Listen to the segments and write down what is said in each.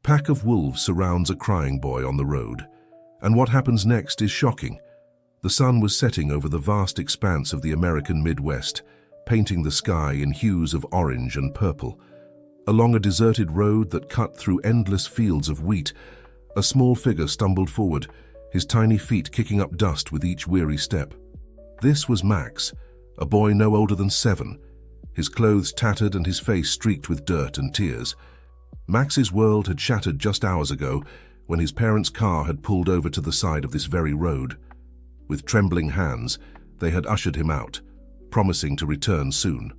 pack of wolves surrounds a crying boy on the road, and what happens next is shocking. The sun was setting over the vast expanse of the American Midwest, painting the sky in hues of orange and purple. Along a deserted road that cut through endless fields of wheat, a small figure stumbled forward, his tiny feet kicking up dust with each weary step. This was Max, a boy no older than 7, his clothes tattered and his face streaked with dirt and tears. Max's world had shattered just hours ago when his parents' car had pulled over to the side of this very road. With trembling hands, they had ushered him out, promising to return soon.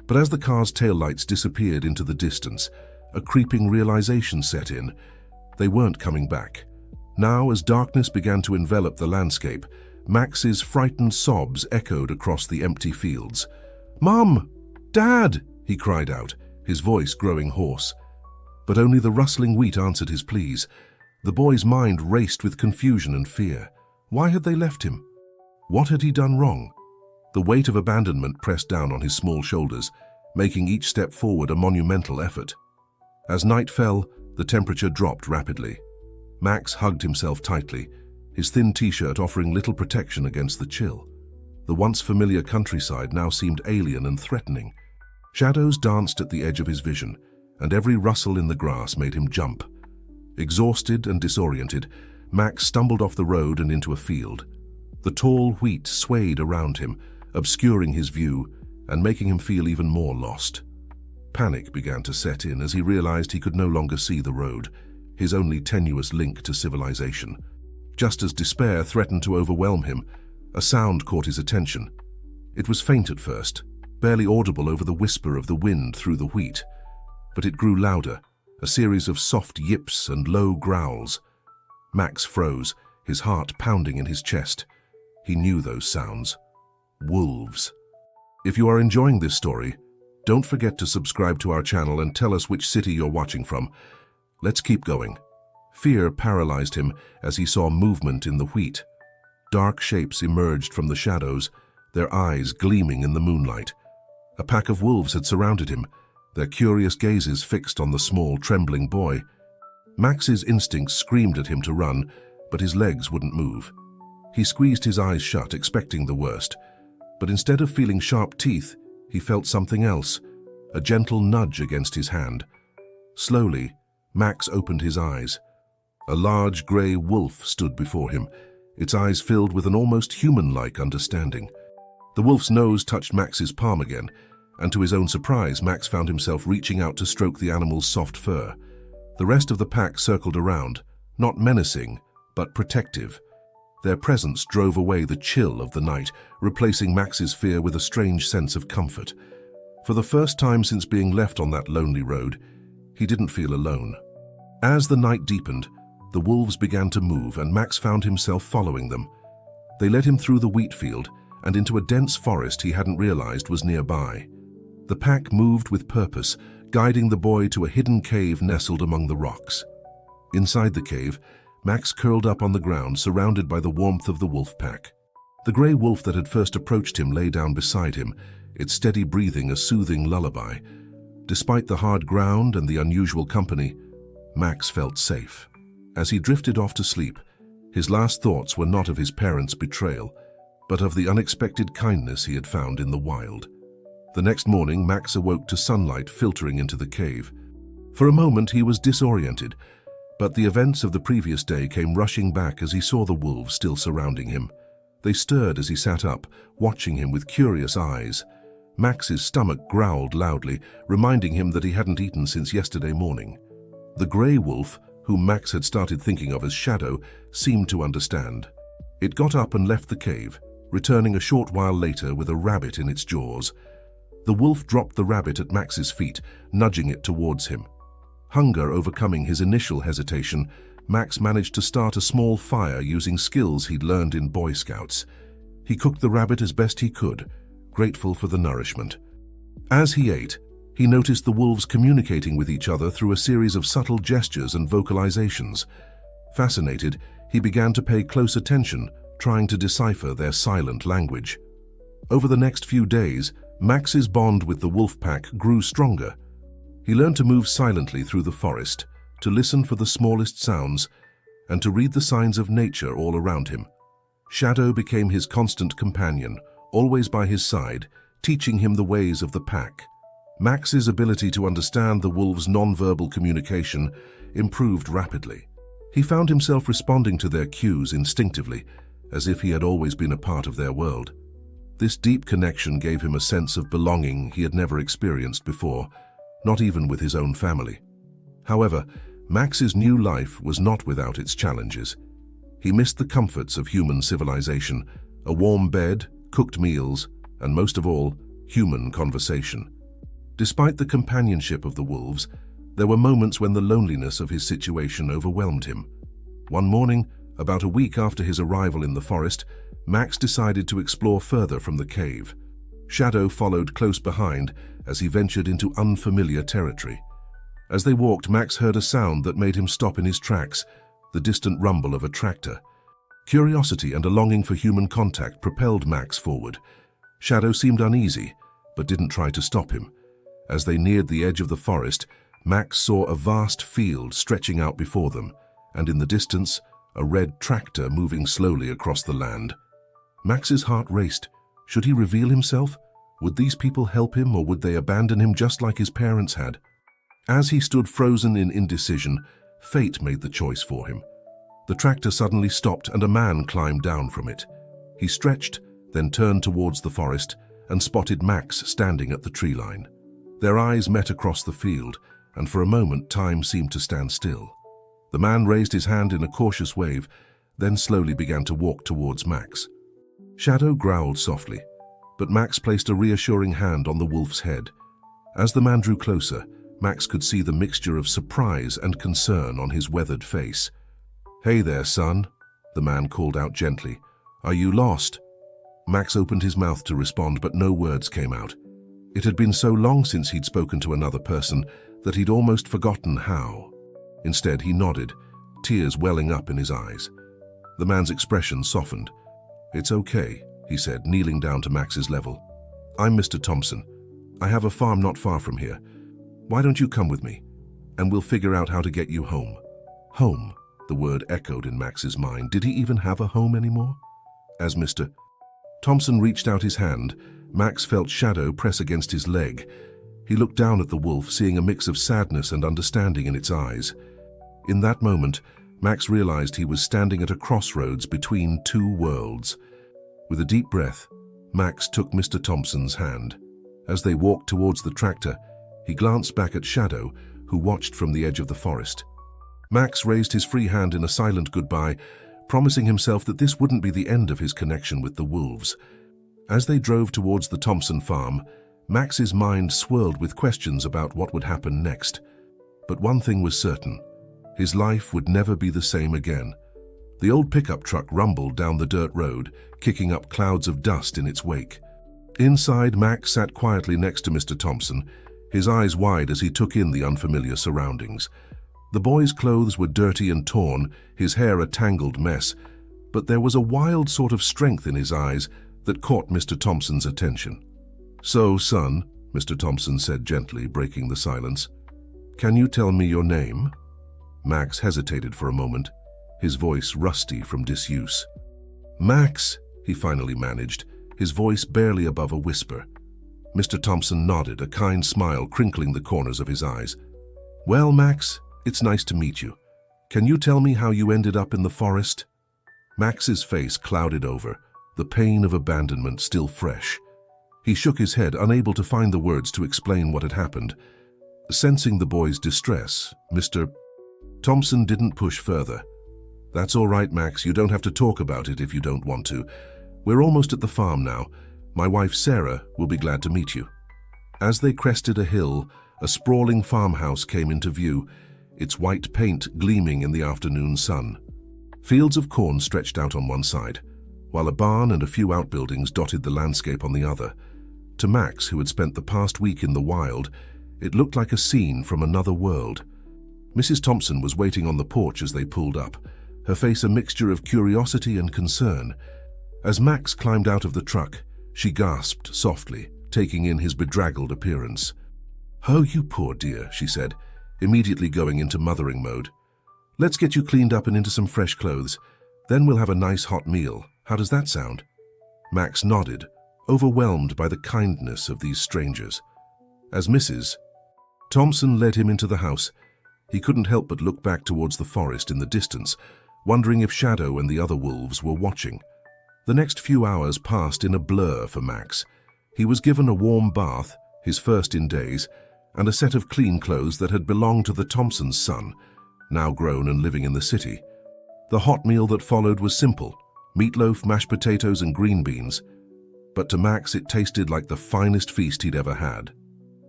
But as the car's taillights disappeared into the distance, a creeping realization set in. They weren't coming back. Now, as darkness began to envelop the landscape, Max's frightened sobs echoed across the empty fields. "Mom! Dad!" he cried out, his voice growing hoarse. But only the rustling wheat answered his pleas. The boy's mind raced with confusion and fear. Why had they left him? What had he done wrong? The weight of abandonment pressed down on his small shoulders, making each step forward a monumental effort. As night fell, the temperature dropped rapidly. Max hugged himself tightly, his thin t-shirt offering little protection against the chill. The once familiar countryside now seemed alien and threatening. Shadows danced at the edge of his vision, and every rustle in the grass made him jump. Exhausted and disoriented, Max stumbled off the road and into a field. The tall wheat swayed around him, obscuring his view and making him feel even more lost. Panic began to set in as he realized he could no longer see the road, his only tenuous link to civilization. Just as despair threatened to overwhelm him, a sound caught his attention. It was faint at first, barely audible over the whisper of the wind through the wheat. But it grew louder, a series of soft yips and low growls. Max froze, his heart pounding in his chest. He knew those sounds. Wolves. If you are enjoying this story, don't forget to subscribe to our channel and tell us which city you're watching from. Let's keep going. Fear paralyzed him as he saw movement in the wheat. Dark shapes emerged from the shadows, their eyes gleaming in the moonlight. A pack of wolves had surrounded him, their curious gazes fixed on the small, trembling boy. Max's instincts screamed at him to run, but his legs wouldn't move. He squeezed his eyes shut, expecting the worst. But instead of feeling sharp teeth, he felt something else, a gentle nudge against his hand. Slowly, Max opened his eyes. A large gray wolf stood before him, its eyes filled with an almost human-like understanding. The wolf's nose touched Max's palm again, and to his own surprise, Max found himself reaching out to stroke the animal's soft fur. The rest of the pack circled around, not menacing, but protective. Their presence drove away the chill of the night, replacing Max's fear with a strange sense of comfort. For the first time since being left on that lonely road, he didn't feel alone. As the night deepened, the wolves began to move, and Max found himself following them. They led him through the wheat field and into a dense forest he hadn't realized was nearby. The pack moved with purpose, guiding the boy to a hidden cave nestled among the rocks. Inside the cave, Max curled up on the ground, surrounded by the warmth of the wolf pack. The gray wolf that had first approached him lay down beside him, its steady breathing a soothing lullaby. Despite the hard ground and the unusual company, Max felt safe. As he drifted off to sleep, his last thoughts were not of his parents' betrayal, but of the unexpected kindness he had found in the wild. The next morning, Max awoke to sunlight filtering into the cave. For a moment, he was disoriented, but the events of the previous day came rushing back as he saw the wolves still surrounding him. They stirred as he sat up, watching him with curious eyes. Max's stomach growled loudly, reminding him that he hadn't eaten since yesterday morning. The gray wolf, whom Max had started thinking of as Shadow, seemed to understand. It got up and left the cave, returning a short while later with a rabbit in its jaws. The wolf dropped the rabbit at Max's feet, nudging it towards him. Hunger overcoming his initial hesitation, Max managed to start a small fire using skills he'd learned in Boy Scouts. He cooked the rabbit as best he could, grateful for the nourishment. As he ate, he noticed the wolves communicating with each other through a series of subtle gestures and vocalizations. Fascinated, he began to pay close attention, trying to decipher their silent language. Over the next few days, Max's bond with the wolf pack grew stronger. He learned to move silently through the forest, to listen for the smallest sounds, and to read the signs of nature all around him. Shadow became his constant companion, always by his side, teaching him the ways of the pack. Max's ability to understand the wolves' non-verbal communication improved rapidly. He found himself responding to their cues instinctively, as if he had always been a part of their world. This deep connection gave him a sense of belonging he had never experienced before, not even with his own family. However, Max's new life was not without its challenges. He missed the comforts of human civilization, a warm bed, cooked meals, and most of all, human conversation. Despite the companionship of the wolves, there were moments when the loneliness of his situation overwhelmed him. One morning, about a week after his arrival in the forest, Max decided to explore further from the cave. Shadow followed close behind as he ventured into unfamiliar territory. As they walked, Max heard a sound that made him stop in his tracks, the distant rumble of a tractor. Curiosity and a longing for human contact propelled Max forward. Shadow seemed uneasy, but didn't try to stop him. As they neared the edge of the forest, Max saw a vast field stretching out before them, and in the distance, a red tractor moving slowly across the land. Max's heart raced. Should he reveal himself? Would these people help him, or would they abandon him just like his parents had? As he stood frozen in indecision, fate made the choice for him. The tractor suddenly stopped and a man climbed down from it. He stretched, then turned towards the forest and spotted Max standing at the tree line. Their eyes met across the field, and for a moment time seemed to stand still. The man raised his hand in a cautious wave, then slowly began to walk towards Max. Shadow growled softly, but Max placed a reassuring hand on the wolf's head. As the man drew closer, Max could see the mixture of surprise and concern on his weathered face. "Hey there, son," the man called out gently. "Are you lost?" Max opened his mouth to respond, but no words came out. It had been so long since he'd spoken to another person that he'd almost forgotten how. Instead, he nodded, tears welling up in his eyes. The man's expression softened. "It's okay," he said, kneeling down to Max's level. "I'm Mr. Thompson. I have a farm not far from here. Why don't you come with me, and we'll figure out how to get you home." Home, the word echoed in Max's mind. Did he even have a home anymore? As Mr. Thompson reached out his hand, Max felt Shadow press against his leg. He looked down at the wolf, seeing a mix of sadness and understanding in its eyes. In that moment, Max realized he was standing at a crossroads between two worlds. With a deep breath, Max took Mr. Thompson's hand. As they walked towards the tractor, he glanced back at Shadow, who watched from the edge of the forest. Max raised his free hand in a silent goodbye, promising himself that this wouldn't be the end of his connection with the wolves. As they drove towards the Thompson farm, Max's mind swirled with questions about what would happen next. But one thing was certain: his life would never be the same again. The old pickup truck rumbled down the dirt road, kicking up clouds of dust in its wake. Inside, Max sat quietly next to Mr. Thompson, his eyes wide as he took in the unfamiliar surroundings. The boy's clothes were dirty and torn, his hair a tangled mess, but there was a wild sort of strength in his eyes that caught Mr. Thompson's attention. "So, son," Mr. Thompson said gently, breaking the silence, "can you tell me your name?" Max hesitated for a moment, his voice rusty from disuse. "Max," he finally managed, his voice barely above a whisper. Mr. Thompson nodded, a kind smile crinkling the corners of his eyes. "Well, Max, it's nice to meet you. Can you tell me how you ended up in the forest?" Max's face clouded over, the pain of abandonment still fresh. He shook his head, unable to find the words to explain what had happened. Sensing the boy's distress, Mr. Thompson didn't push further. "That's all right, Max. You don't have to talk about it if you don't want to. We're almost at the farm now. My wife, Sarah, will be glad to meet you." As they crested a hill, a sprawling farmhouse came into view, its white paint gleaming in the afternoon sun. Fields of corn stretched out on one side, while a barn and a few outbuildings dotted the landscape on the other. To Max, who had spent the past week in the wild, it looked like a scene from another world. Mrs. Thompson was waiting on the porch as they pulled up, her face a mixture of curiosity and concern. As Max climbed out of the truck, she gasped softly, taking in his bedraggled appearance. "Oh, you poor dear," she said. immediately going into mothering mode. "Let's get you cleaned up and into some fresh clothes. Then we'll have a nice hot meal. How does that sound?" Max nodded, overwhelmed by the kindness of these strangers. As Mrs. Thompson led him into the house, he couldn't help but look back towards the forest in the distance, wondering if Shadow and the other wolves were watching. The next few hours passed in a blur for Max. He was given a warm bath, his first in days, and a set of clean clothes that had belonged to the Thompsons' son, now grown and living in the city. The hot meal that followed was simple: meatloaf, mashed potatoes, and green beans. But to Max it tasted like the finest feast he'd ever had.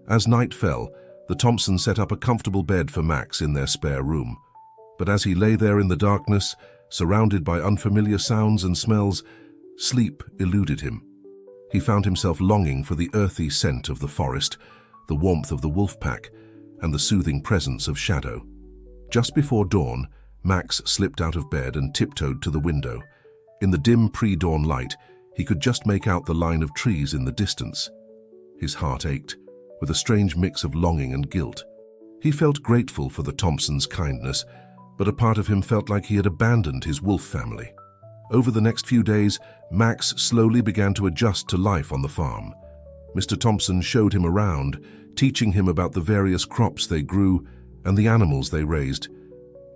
As night fell, the Thompsons set up a comfortable bed for Max in their spare room. But as he lay there in the darkness, surrounded by unfamiliar sounds and smells, sleep eluded him. He found himself longing for the earthy scent of the forest, the warmth of the wolf pack, and the soothing presence of Shadow. Just before dawn, Max slipped out of bed and tiptoed to the window. In the dim pre-dawn light, he could just make out the line of trees in the distance. His heart ached, with a strange mix of longing and guilt. He felt grateful for the Thompsons' kindness, but a part of him felt like he had abandoned his wolf family. Over the next few days, Max slowly began to adjust to life on the farm. Mr. Thompson showed him around, teaching him about the various crops they grew and the animals they raised.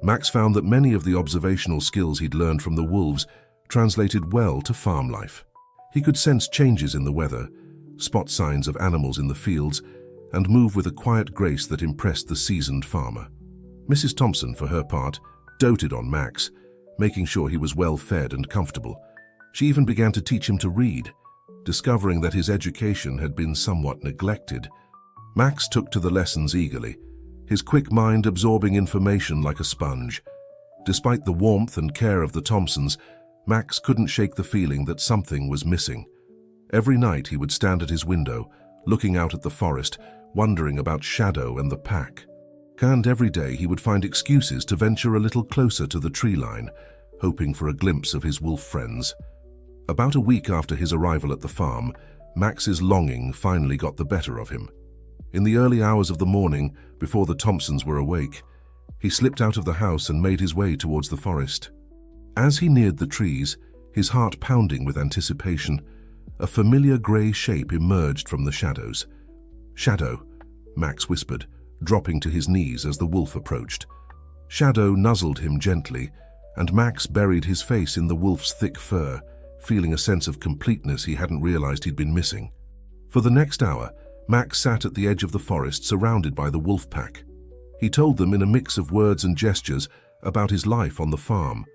Max found that many of the observational skills he'd learned from the wolves translated well to farm life. He could sense changes in the weather, spot signs of animals in the fields, and move with a quiet grace that impressed the seasoned farmer. Mrs. Thompson, for her part, doted on Max, making sure he was well fed and comfortable. She even began to teach him to read, discovering that his education had been somewhat neglected. Max took to the lessons eagerly, his quick mind absorbing information like a sponge. Despite the warmth and care of the Thompsons, Max couldn't shake the feeling that something was missing. Every night he would stand at his window, looking out at the forest, wondering about Shadow and the pack. And every day he would find excuses to venture a little closer to the tree line, hoping for a glimpse of his wolf friends. About a week after his arrival at the farm, Max's longing finally got the better of him. In the early hours of the morning, before the Thompsons were awake, he slipped out of the house and made his way towards the forest. As he neared the trees, his heart pounding with anticipation, a familiar grey shape emerged from the shadows. "Shadow," Max whispered, dropping to his knees as the wolf approached. Shadow nuzzled him gently, and Max buried his face in the wolf's thick fur, feeling a sense of completeness he hadn't realized he'd been missing. For the next hour, Max sat at the edge of the forest surrounded by the wolf pack. He told them in a mix of words and gestures about his life on the farm.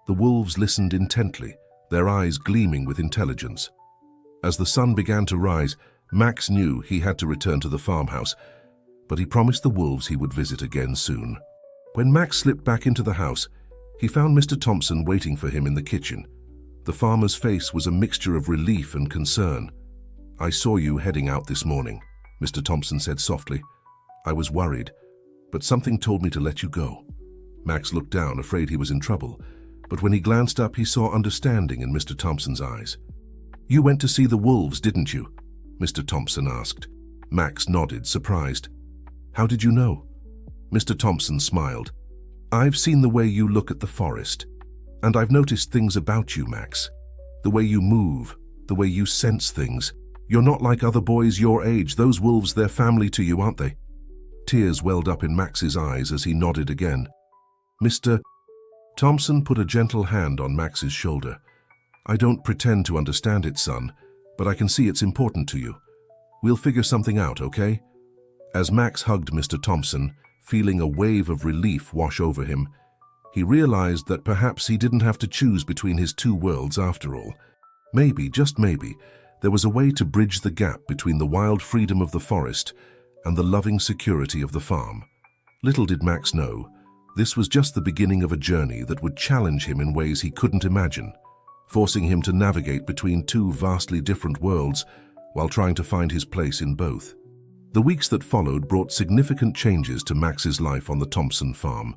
The wolves listened intently, their eyes gleaming with intelligence. As the sun began to rise, Max knew he had to return to the farmhouse, but he promised the wolves he would visit again soon. When Max slipped back into the house, he found Mr. Thompson waiting for him in the kitchen. The farmer's face was a mixture of relief and concern. "I saw you heading out this morning," Mr. Thompson said softly. "I was worried, but something told me to let you go." Max looked down, afraid he was in trouble, but when he glanced up, he saw understanding in Mr. Thompson's eyes. "You went to see the wolves, didn't you?" Mr. Thompson asked. Max nodded, surprised. "How did you know?" Mr. Thompson smiled. "I've seen the way you look at the forest, and I've noticed things about you, Max. The way you move, the way you sense things. You're not like other boys your age. Those wolves, they're family to you, aren't they?" Tears welled up in Max's eyes as he nodded again. Mr. Thompson put a gentle hand on Max's shoulder. "I don't pretend to understand it, son, but I can see it's important to you. We'll figure something out, okay?" As Max hugged Mr. Thompson, feeling a wave of relief wash over him, he realized that perhaps he didn't have to choose between his two worlds after all. Maybe, just maybe, there was a way to bridge the gap between the wild freedom of the forest and the loving security of the farm. Little did Max know, this was just the beginning of a journey that would challenge him in ways he couldn't imagine, forcing him to navigate between two vastly different worlds while trying to find his place in both. The weeks that followed brought significant changes to Max's life on the Thompson farm.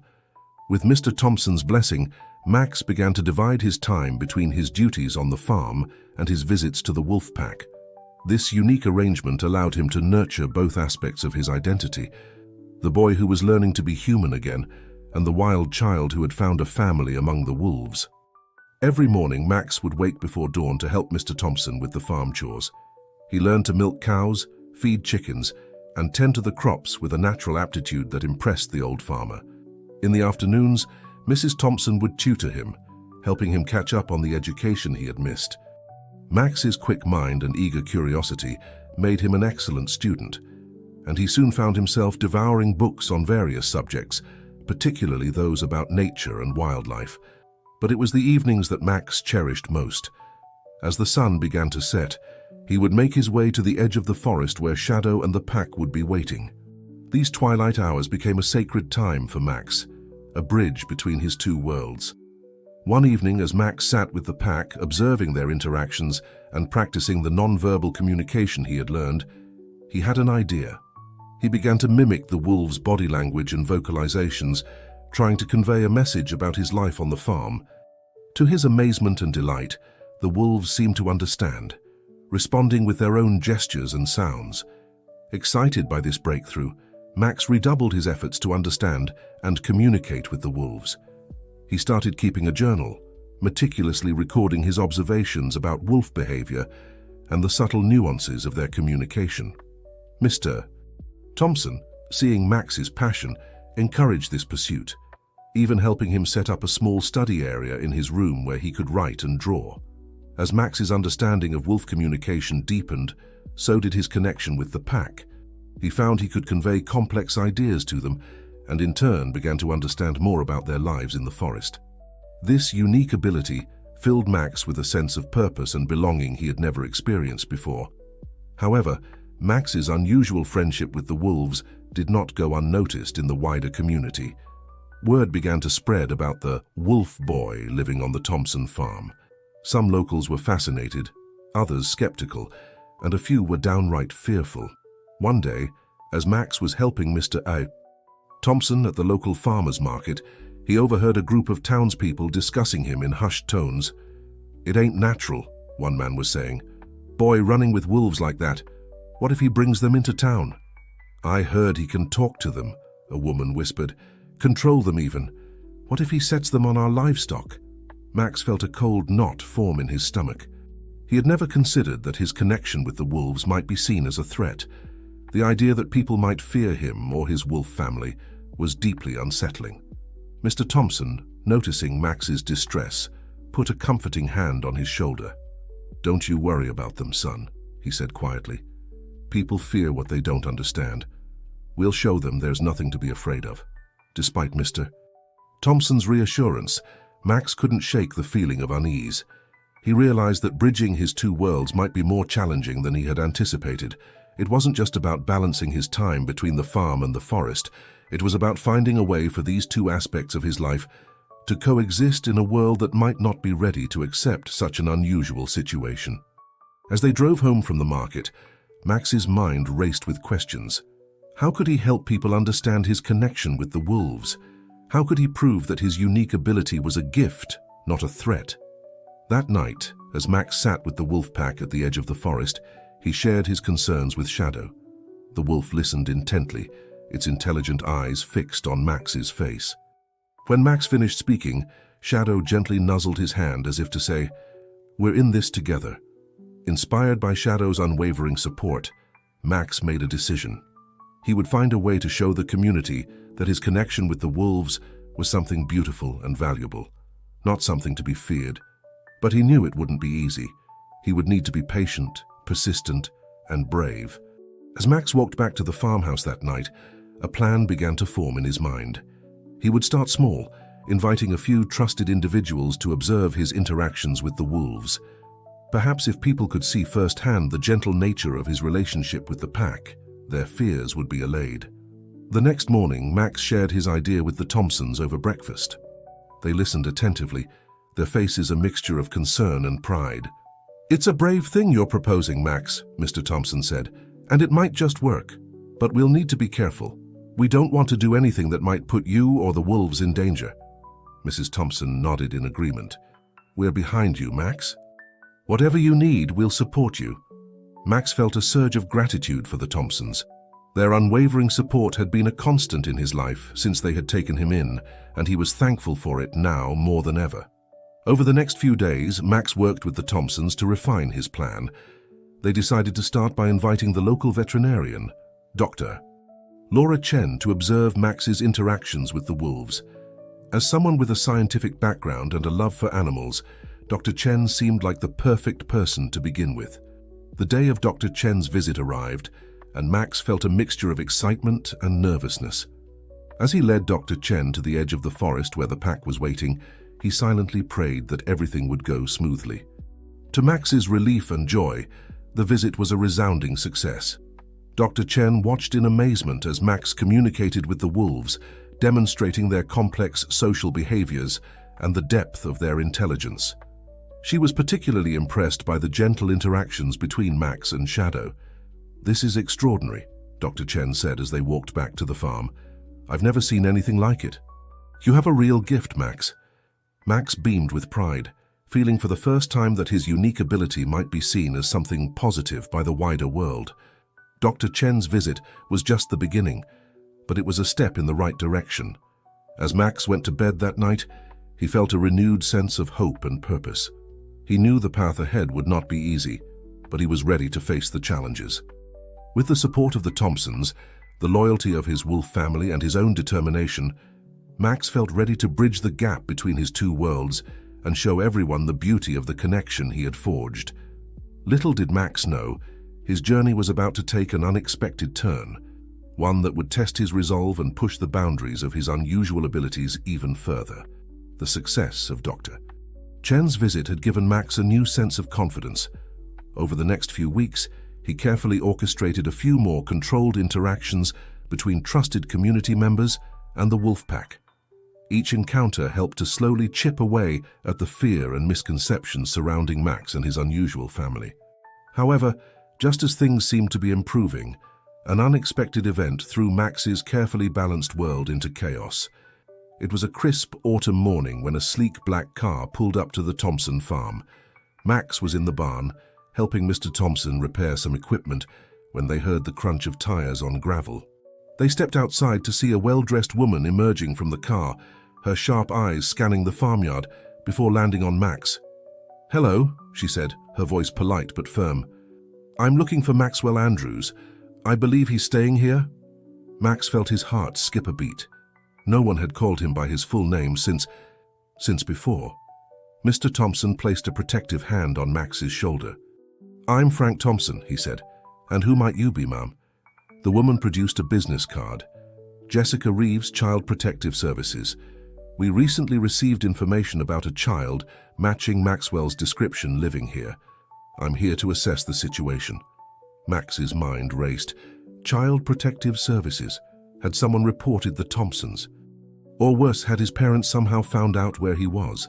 With Mr. Thompson's blessing, Max began to divide his time between his duties on the farm and his visits to the wolf pack. This unique arrangement allowed him to nurture both aspects of his identity. the boy who was learning to be human again, and the wild child who had found a family among the wolves. Every morning, Max would wake before dawn to help Mr. Thompson with the farm chores. He learned to milk cows, feed chickens, and tend to the crops with a natural aptitude that impressed the old farmer. In the afternoons, Mrs. Thompson would tutor him, helping him catch up on the education he had missed. Max's quick mind and eager curiosity made him an excellent student, and he soon found himself devouring books on various subjects, particularly those about nature and wildlife. But it was the evenings that Max cherished most. As the sun began to set, he would make his way to the edge of the forest where Shadow and the pack would be waiting. These twilight hours became a sacred time for Max, a bridge between his two worlds. One evening, as Max sat with the pack, observing their interactions and practicing the non-verbal communication he had learned, he had an idea. He began to mimic the wolves' body language and vocalizations, trying to convey a message about his life on the farm. To his amazement and delight, the wolves seemed to understand, responding with their own gestures and sounds. Excited by this breakthrough, Max redoubled his efforts to understand and communicate with the wolves. He started keeping a journal, meticulously recording his observations about wolf behavior and the subtle nuances of their communication. Mr. Thompson, seeing Max's passion, encouraged this pursuit, even helping him set up a small study area in his room where he could write and draw. As Max's understanding of wolf communication deepened, so did his connection with the pack. He found he could convey complex ideas to them and in turn began to understand more about their lives in the forest. This unique ability filled Max with a sense of purpose and belonging he had never experienced before. However, Max's unusual friendship with the wolves did not go unnoticed in the wider community. Word began to spread about the wolf boy living on the Thompson farm. Some locals were fascinated, others skeptical, and a few were downright fearful. One day, as Max was helping Mr. Thompson at the local farmer's market, he overheard a group of townspeople discussing him in hushed tones. "It ain't natural," one man was saying. "Boy running with wolves like that. What if he brings them into town?" "I heard he can talk to them," a woman whispered. "Control them even. What if he sets them on our livestock?" Max felt a cold knot form in his stomach. He had never considered that his connection with the wolves might be seen as a threat. The idea that people might fear him or his wolf family was deeply unsettling. Mr. Thompson, noticing Max's distress, put a comforting hand on his shoulder. "Don't you worry about them, son," he said quietly. "People fear what they don't understand. We'll show them there's nothing to be afraid of." Despite Mr. Thompson's reassurance, Max couldn't shake the feeling of unease. He realized that bridging his two worlds might be more challenging than he had anticipated. It wasn't just about balancing his time between the farm and the forest. It was about finding a way for these two aspects of his life to coexist in a world that might not be ready to accept such an unusual situation. As they drove home from the market, Max's mind raced with questions. How could he help people understand his connection with the wolves? How could he prove that his unique ability was a gift, not a threat? That night, as Max sat with the wolf pack at the edge of the forest, he shared his concerns with Shadow. The wolf listened intently, its intelligent eyes fixed on Max's face. When Max finished speaking, Shadow gently nuzzled his hand as if to say, "We're in this together." Inspired by Shadow's unwavering support, Max made a decision. He would find a way to show the community that his connection with the wolves was something beautiful and valuable, not something to be feared. But he knew it wouldn't be easy. He would need to be patient, persistent, and brave. As Max walked back to the farmhouse that night, a plan began to form in his mind. He would start small, inviting a few trusted individuals to observe his interactions with the wolves. Perhaps if people could see firsthand the gentle nature of his relationship with the pack, their fears would be allayed. The next morning, Max shared his idea with the Thompsons over breakfast. They listened attentively, their faces a mixture of concern and pride. "It's a brave thing you're proposing, Max," Mr. Thompson said, "and it might just work. But we'll need to be careful. We don't want to do anything that might put you or the wolves in danger." Mrs. Thompson nodded in agreement. "We're behind you, Max. Whatever you need, we'll support you." Max felt a surge of gratitude for the Thompsons. Their unwavering support had been a constant in his life since they had taken him in, and he was thankful for it now more than ever. Over the next few days, Max worked with the Thompsons to refine his plan. They decided to start by inviting the local veterinarian, Dr. Laura Chen, to observe Max's interactions with the wolves. As someone with a scientific background and a love for animals, Dr. Chen seemed like the perfect person to begin with. The day of Dr. Chen's visit arrived, and Max felt a mixture of excitement and nervousness. As he led Dr. Chen to the edge of the forest where the pack was waiting, he silently prayed that everything would go smoothly. To Max's relief and joy, the visit was a resounding success. Dr. Chen watched in amazement as Max communicated with the wolves, demonstrating their complex social behaviors and the depth of their intelligence. She was particularly impressed by the gentle interactions between Max and Shadow. "This is extraordinary," Dr. Chen said as they walked back to the farm. "I've never seen anything like it." "You have a real gift, Max." Max beamed with pride, feeling for the first time that his unique ability might be seen as something positive by the wider world. Dr. Chen's visit was just the beginning, but it was a step in the right direction. As Max went to bed that night, he felt a renewed sense of hope and purpose. He knew the path ahead would not be easy, but he was ready to face the challenges. With the support of the Thompsons, the loyalty of his wolf family, and his own determination, Max felt ready to bridge the gap between his two worlds and show everyone the beauty of the connection he had forged. Little did Max know, his journey was about to take an unexpected turn, one that would test his resolve and push the boundaries of his unusual abilities even further. The success of Dr. Chen's visit had given Max a new sense of confidence. Over the next few weeks, he carefully orchestrated a few more controlled interactions between trusted community members and the wolf pack. Each encounter helped to slowly chip away at the fear and misconceptions surrounding Max and his unusual family. However, just as things seemed to be improving, an unexpected event threw Max's carefully balanced world into chaos. It was a crisp autumn morning when a sleek black car pulled up to the Thompson farm. Max was in the barn, helping Mr. Thompson repair some equipment when they heard the crunch of tires on gravel. They stepped outside to see a well-dressed woman emerging from the car, her sharp eyes scanning the farmyard before landing on Max. "Hello," she said, her voice polite but firm. "I'm looking for Maxwell Andrews. I believe he's staying here?" Max felt his heart skip a beat. No one had called him by his full name since before. Mr. Thompson placed a protective hand on Max's shoulder. "I'm Frank Thompson," he said. "And who might you be, ma'am?" The woman produced a business card. "Jessica Reeves, Child Protective Services. We recently received information about a child matching Maxwell's description living here. I'm here to assess the situation." Max's mind raced. Child Protective Services. Had someone reported the Thompsons? Or worse, had his parents somehow found out where he was?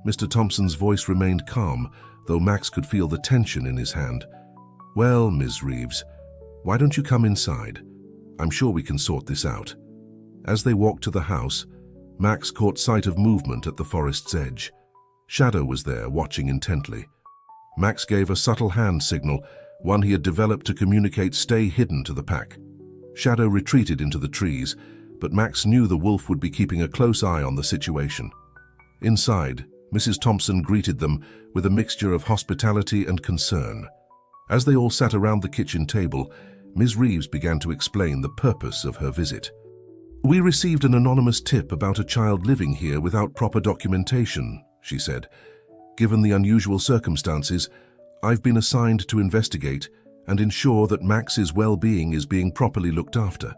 Mr. Thompson's voice remained calm, though Max could feel the tension in his hand. "Well, Ms. Reeves, why don't you come inside? I'm sure we can sort this out." As they walked to the house, Max caught sight of movement at the forest's edge. Shadow was there, watching intently. Max gave a subtle hand signal, one he had developed to communicate "stay hidden" to the pack. Shadow retreated into the trees, but Max knew the wolf would be keeping a close eye on the situation. Inside, Mrs. Thompson greeted them with a mixture of hospitality and concern. As they all sat around the kitchen table, Ms. Reeves began to explain the purpose of her visit. "We received an anonymous tip about a child living here without proper documentation," she said. "Given the unusual circumstances, I've been assigned to investigate and ensure that Max's well-being is being properly looked after."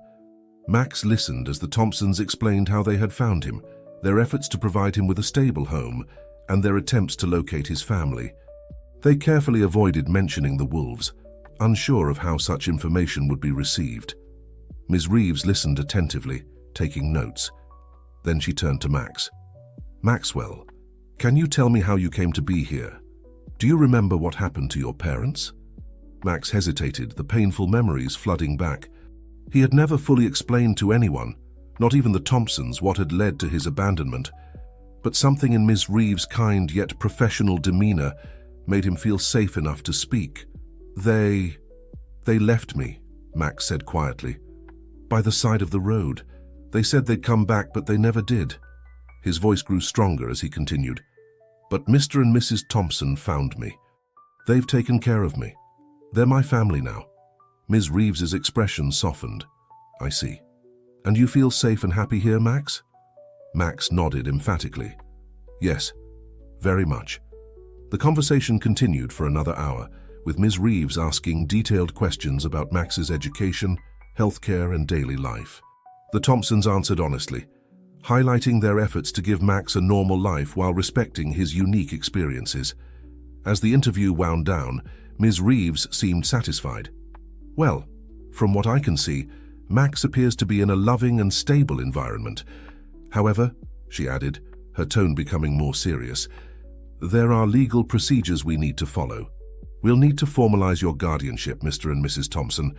Max listened as the Thompsons explained how they had found him, their efforts to provide him with a stable home, and their attempts to locate his family. They carefully avoided mentioning the wolves, unsure of how such information would be received. Ms. Reeves listened attentively, taking notes. Then she turned to Max. "Maxwell, can you tell me how you came to be here? Do you remember what happened to your parents?" Max hesitated, the painful memories flooding back. He had never fully explained to anyone, not even the Thompsons, what had led to his abandonment. But something in Ms. Reeves' kind yet professional demeanor made him feel safe enough to speak. They left me," Max said quietly. "By the side of the road. They said they'd come back, but they never did." His voice grew stronger as he continued. "But Mr. and Mrs. Thompson found me. They've taken care of me. They're my family now." Ms. Reeves's expression softened. "I see. And you feel safe and happy here, Max?" Max nodded emphatically. "Yes, very much." The conversation continued for another hour, with Ms. Reeves asking detailed questions about Max's education, healthcare, and daily life. The Thompsons answered honestly, highlighting their efforts to give Max a normal life while respecting his unique experiences. As the interview wound down, Ms. Reeves seemed satisfied. "Well, from what I can see, Max appears to be in a loving and stable environment. However," she added, her tone becoming more serious, "there are legal procedures we need to follow. We'll need to formalize your guardianship, Mr. and Mrs. Thompson,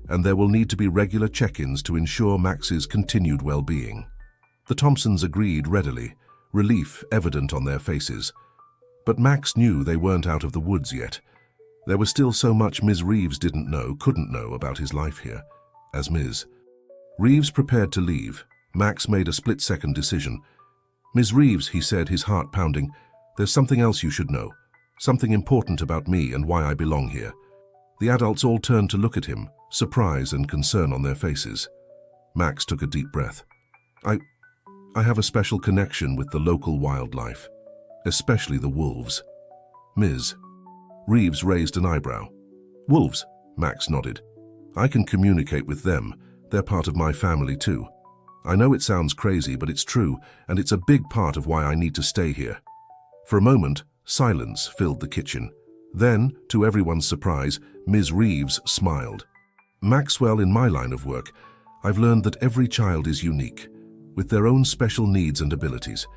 and there will need to be regular check-ins to ensure Max's continued well-being." The Thompsons agreed readily, relief evident on their faces. But Max knew they weren't out of the woods yet. There was still so much Ms. Reeves couldn't know about his life here. As Ms. Reeves prepared to leave, Max made a split-second decision. "Ms. Reeves," he said, his heart pounding, "there's something else you should know. Something important about me and why I belong here." The adults all turned to look at him, surprise and concern on their faces. Max took a deep breath. I have a special connection with the local wildlife, especially the wolves." Ms. Reeves raised an eyebrow. "Wolves?" Max nodded. "I can communicate with them. They're part of my family too. I know it sounds crazy, but it's true, and it's a big part of why I need to stay here." For a moment, silence filled the kitchen. Then, to everyone's surprise, Ms. Reeves smiled. "Maxwell, in my line of work, I've learned that every child is unique, with their own special needs and abilities.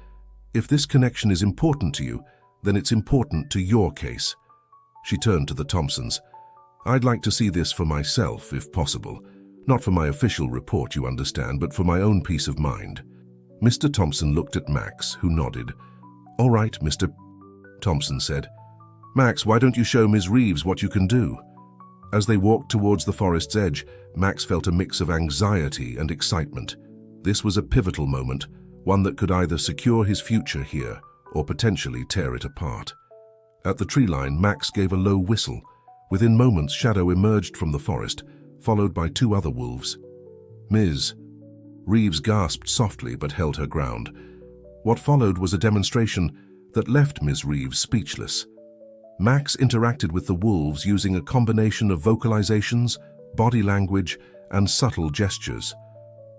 If this connection is important to you, then it's important to your case." She turned to the Thompsons. "I'd like to see this for myself, if possible. Not for my official report, you understand, but for my own peace of mind." Mr. Thompson looked at Max, who nodded. "All right, Mr. Thompson said. "Max, why don't you show Ms. Reeves what you can do?" As they walked towards the forest's edge, Max felt a mix of anxiety and excitement. This was a pivotal moment, one that could either secure his future here or potentially tear it apart. At the tree line, Max gave a low whistle. Within moments, Shadow emerged from the forest, followed by 2 other wolves. "Ms. Reeves gasped softly but held her ground. What followed was a demonstration that left Ms. Reeves speechless. Max interacted with the wolves using a combination of vocalizations, body language, and subtle gestures.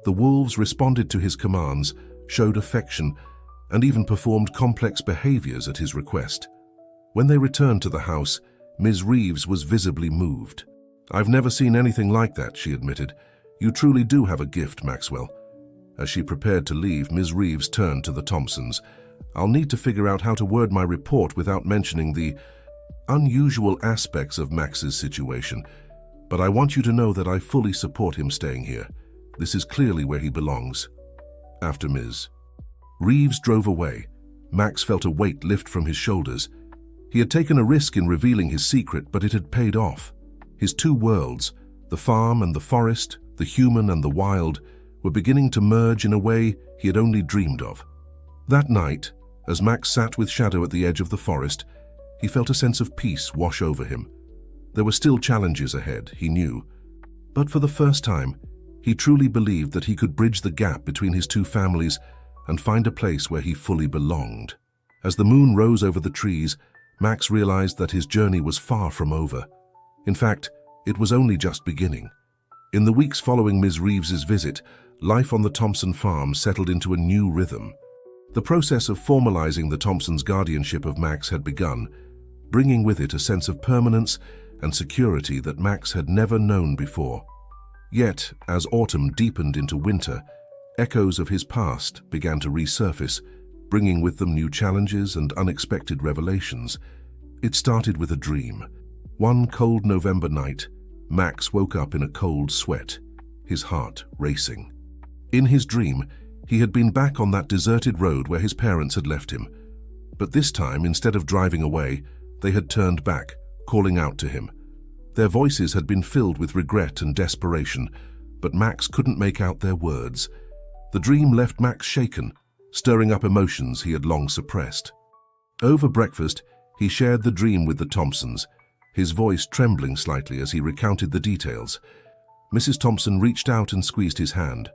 The wolves responded to his commands, showed affection, and even performed complex behaviors at his request. When they returned to the house, Ms. Reeves was visibly moved. "I've never seen anything like that," she admitted. "You truly do have a gift, Maxwell." As she prepared to leave, Ms. Reeves turned to the Thompsons. "I'll need to figure out how to word my report without mentioning the unusual aspects of Max's situation, but I want you to know that I fully support him staying here. This is clearly where he belongs." After Ms. Reeves drove away, Max felt a weight lift from his shoulders. He had taken a risk in revealing his secret, but it had paid off. His 2 worlds, the farm and the forest, the human and the wild, were beginning to merge in a way he had only dreamed of. That night, as Max sat with Shadow at the edge of the forest, he felt a sense of peace wash over him. There were still challenges ahead, he knew, but for the first time, he truly believed that he could bridge the gap between his 2 families and find a place where he fully belonged. As the moon rose over the trees, Max realized that his journey was far from over. In fact, it was only just beginning. In the weeks following Ms. Reeves's visit, life on the Thompson farm settled into a new rhythm. The process of formalizing the Thompsons' guardianship of Max had begun, bringing with it a sense of permanence and security that Max had never known before. Yet, as autumn deepened into winter, echoes of his past began to resurface, bringing with them new challenges and unexpected revelations. It started with a dream. One cold November night, Max woke up in a cold sweat, his heart racing. In his dream, he had been back on that deserted road where his parents had left him. But this time, instead of driving away, they had turned back, calling out to him. Their voices had been filled with regret and desperation, but Max couldn't make out their words. The dream left Max shaken, stirring up emotions he had long suppressed. Over breakfast, he shared the dream with the Thompsons, his voice trembling slightly as he recounted the details. Mrs. Thompson reached out and squeezed his hand.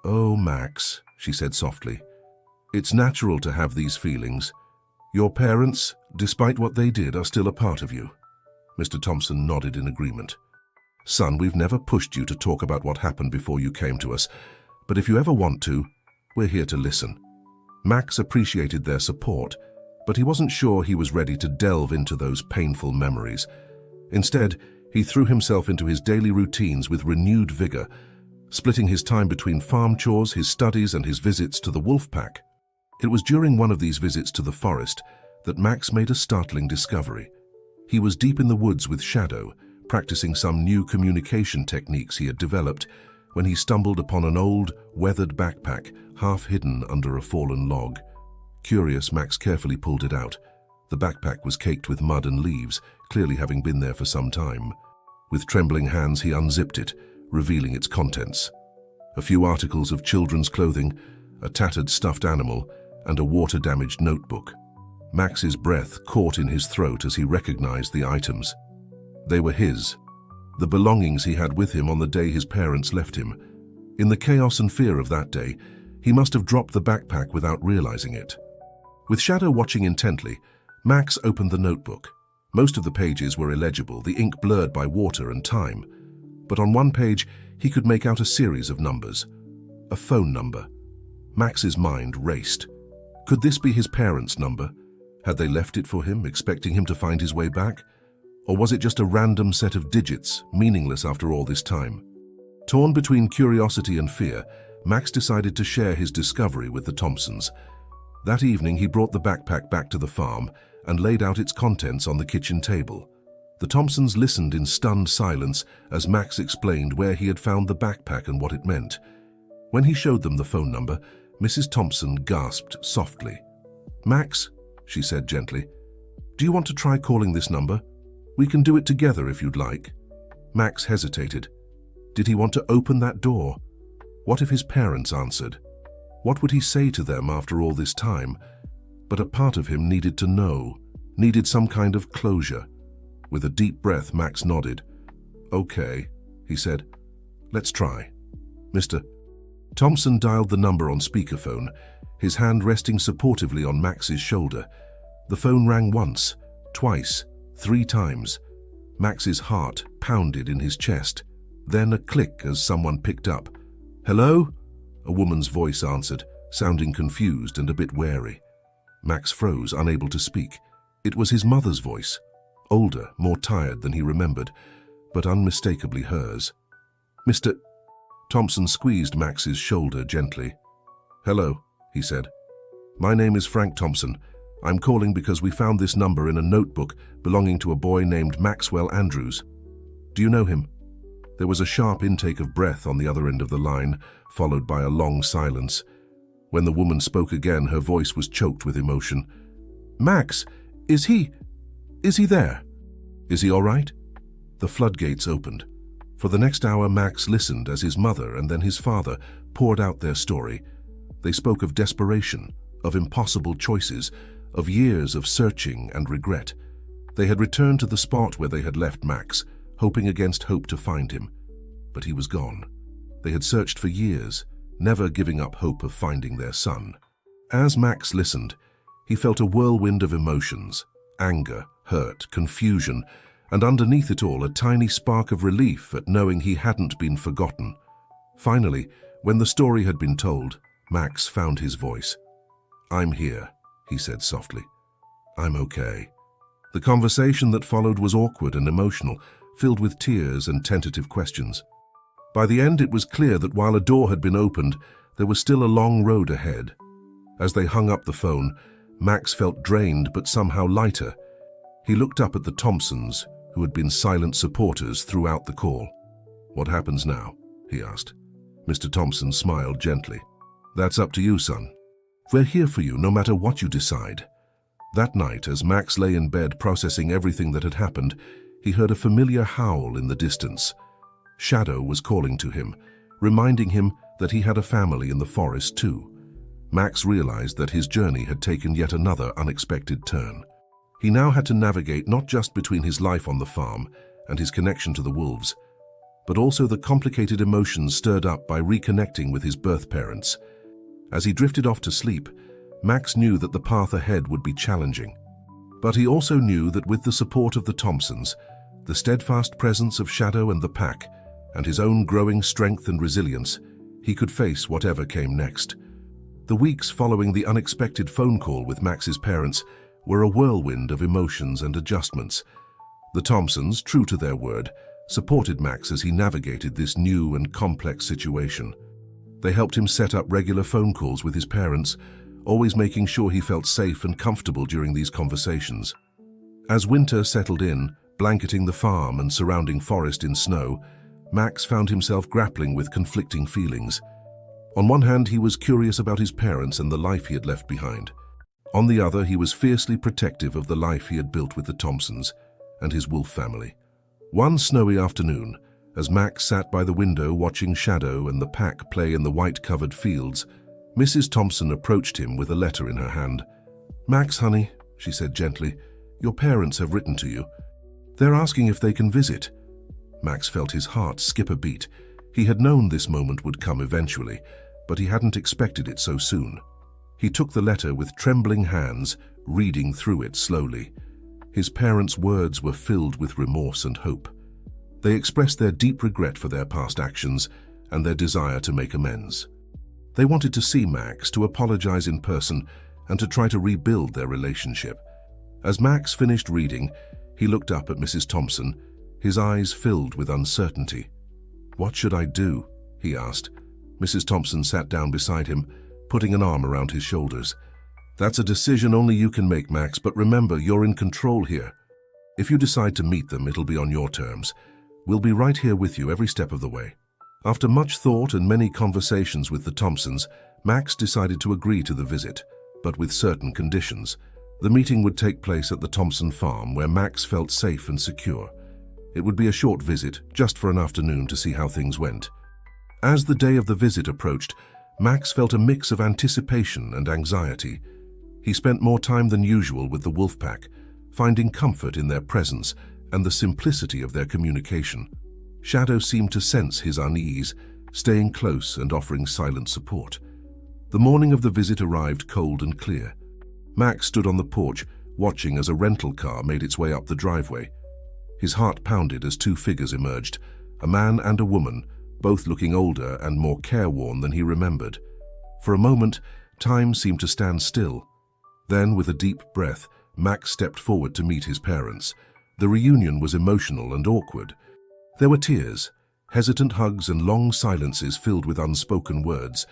"Oh, Max," she said softly, "it's natural to have these feelings. Your parents, despite what they did, are still a part of you." Mr. Thompson nodded in agreement. "Son, we've never pushed you to talk about what happened before you came to us, but if you ever want to, we're here to listen." Max appreciated their support, but he wasn't sure he was ready to delve into those painful memories. Instead, he threw himself into his daily routines with renewed vigor, splitting his time between farm chores, his studies, and his visits to the wolf pack. It was during one of these visits to the forest that Max made a startling discovery. He was deep in the woods with Shadow, practicing some new communication techniques he had developed, when he stumbled upon an old, weathered backpack half hidden under a fallen log. Curious, Max carefully pulled it out. The backpack was caked with mud and leaves, clearly having been there for some time. With trembling hands, he unzipped it, revealing its contents. A few articles of children's clothing, a tattered stuffed animal, and a water-damaged notebook. Max's breath caught in his throat as he recognized the items. They were his, the belongings he had with him on the day his parents left him. In the chaos and fear of that day, he must have dropped the backpack without realizing it. With Shadow watching intently, Max opened the notebook. Most of the pages were illegible, the ink blurred by water and time. But on one page, he could make out a series of numbers. A phone number. Max's mind raced. Could this be his parents' number? Had they left it for him, expecting him to find his way back? Or was it just a random set of digits, meaningless after all this time? Torn between curiosity and fear, Max decided to share his discovery with the Thompsons. That evening, he brought the backpack back to the farm and laid out its contents on the kitchen table. The Thompsons listened in stunned silence as Max explained where he had found the backpack and what it meant. When he showed them the phone number, Mrs. Thompson gasped softly. "Max," she said gently, "do you want to try calling this number? We can do it together if you'd like." Max hesitated. Did he want to open that door? What if his parents answered? What would he say to them after all this time? But a part of him needed to know, needed some kind of closure. With a deep breath, Max nodded. "Okay," he said. "Let's try." Mr. Thompson dialed the number on speakerphone, his hand resting supportively on Max's shoulder. The phone rang once, twice, 3 times. Max's heart pounded in his chest. Then a click as someone picked up. "Hello?" A woman's voice answered, sounding confused and a bit wary. Max froze, unable to speak. It was his mother's voice, older, more tired than he remembered, but unmistakably hers. "Mr. Thompson squeezed Max's shoulder gently. "Hello," he said. "My name is Frank Thompson. I'm calling because we found this number in a notebook belonging to a boy named Maxwell Andrews. Do you know him?" There was a sharp intake of breath on the other end of the line, followed by a long silence. When the woman spoke again, her voice was choked with emotion. "Max, is he there? Is he all right?" The floodgates opened. For the next hour, Max listened as his mother and then his father poured out their story. They spoke of desperation, of impossible choices, of years of searching and regret. They had returned to the spot where they had left Max, hoping against hope to find him. But he was gone. They had searched for years, never giving up hope of finding their son. As Max listened, he felt a whirlwind of emotions, anger, hurt, confusion, and underneath it all a tiny spark of relief at knowing he hadn't been forgotten. Finally, when the story had been told, Max found his voice. "I'm here," he said softly. "I'm okay." The conversation that followed was awkward and emotional, filled with tears and tentative questions. By the end, it was clear that while a door had been opened, there was still a long road ahead. As they hung up the phone, Max felt drained but somehow lighter. He looked up at the Thompsons, who had been silent supporters throughout the call. "What happens now?" he asked. Mr. Thompson smiled gently. "That's up to you, son. We're here for you no matter what you decide." That night, as Max lay in bed processing everything that had happened, he heard a familiar howl in the distance. Shadow was calling to him, reminding him that he had a family in the forest too. Max realized that his journey had taken yet another unexpected turn. He now had to navigate not just between his life on the farm and his connection to the wolves, but also the complicated emotions stirred up by reconnecting with his birth parents. As he drifted off to sleep, Max knew that the path ahead would be challenging. But he also knew that with the support of the Thompsons, the steadfast presence of Shadow and the pack, and his own growing strength and resilience, he could face whatever came next. The weeks following the unexpected phone call with Max's parents were a whirlwind of emotions and adjustments. The Thompsons, true to their word, supported Max as he navigated this new and complex situation. They helped him set up regular phone calls with his parents, always making sure he felt safe and comfortable during these conversations. As winter settled in, blanketing the farm and surrounding forest in snow, Max found himself grappling with conflicting feelings. On one hand, he was curious about his parents and the life he had left behind. On the other, he was fiercely protective of the life he had built with the Thompsons and his wolf family. One snowy afternoon, as Max sat by the window watching Shadow and the pack play in the white-covered fields, Mrs. Thompson approached him with a letter in her hand. "Max, honey," she said gently, "your parents have written to you. They're asking if they can visit." Max felt his heart skip a beat. He had known this moment would come eventually, but he hadn't expected it so soon. He took the letter with trembling hands, reading through it slowly. His parents' words were filled with remorse and hope. They expressed their deep regret for their past actions and their desire to make amends. They wanted to see Max, to apologize in person, and to try to rebuild their relationship. As Max finished reading, he looked up at Mrs. Thompson, his eyes filled with uncertainty. "What should I do?" he asked. Mrs. Thompson sat down beside him, putting an arm around his shoulders. "That's a decision only you can make, Max, but remember, you're in control here. If you decide to meet them, it'll be on your terms. We'll be right here with you every step of the way." After much thought and many conversations with the Thompsons, Max decided to agree to the visit, but with certain conditions. The meeting would take place at the Thompson farm, where Max felt safe and secure. It would be a short visit, just for an afternoon, to see how things went. As the day of the visit approached, Max felt a mix of anticipation and anxiety. He spent more time than usual with the wolf pack, finding comfort in their presence and the simplicity of their communication. Shadow seemed to sense his unease, staying close and offering silent support. The morning of the visit arrived cold and clear. Max stood on the porch, watching as a rental car made its way up the driveway. His heart pounded as two figures emerged, a man and a woman, both looking older and more careworn than he remembered. For a moment, time seemed to stand still. Then, with a deep breath, Max stepped forward to meet his parents. The reunion was emotional and awkward. There were tears, hesitant hugs, and long silences filled with unspoken words.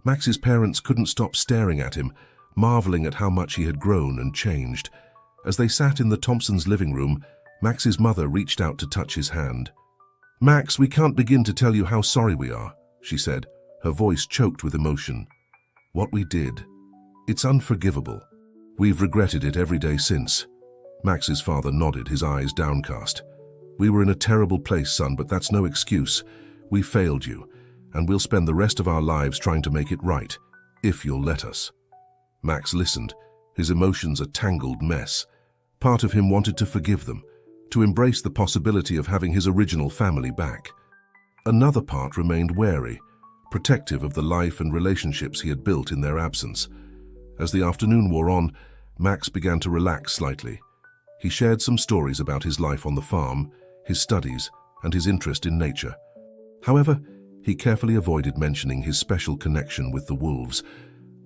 Max's parents couldn't stop staring at him, marveling at how much he had grown and changed. As they sat in the Thompsons' living room, Max's mother reached out to touch his hand. "Max, we can't begin to tell you how sorry we are," she said, her voice choked with emotion. "What we did, it's unforgivable. We've regretted it every day since." Max's father nodded, his eyes downcast. "We were in a terrible place, son, but that's no excuse. We failed you, and we'll spend the rest of our lives trying to make it right, if you'll let us." Max listened, his emotions a tangled mess. Part of him wanted to forgive them, to embrace the possibility of having his original family back. Another part remained wary, protective of the life and relationships he had built in their absence. As the afternoon wore on, Max began to relax slightly. He shared some stories about his life on the farm, his studies, and his interest in nature. However, he carefully avoided mentioning his special connection with the wolves,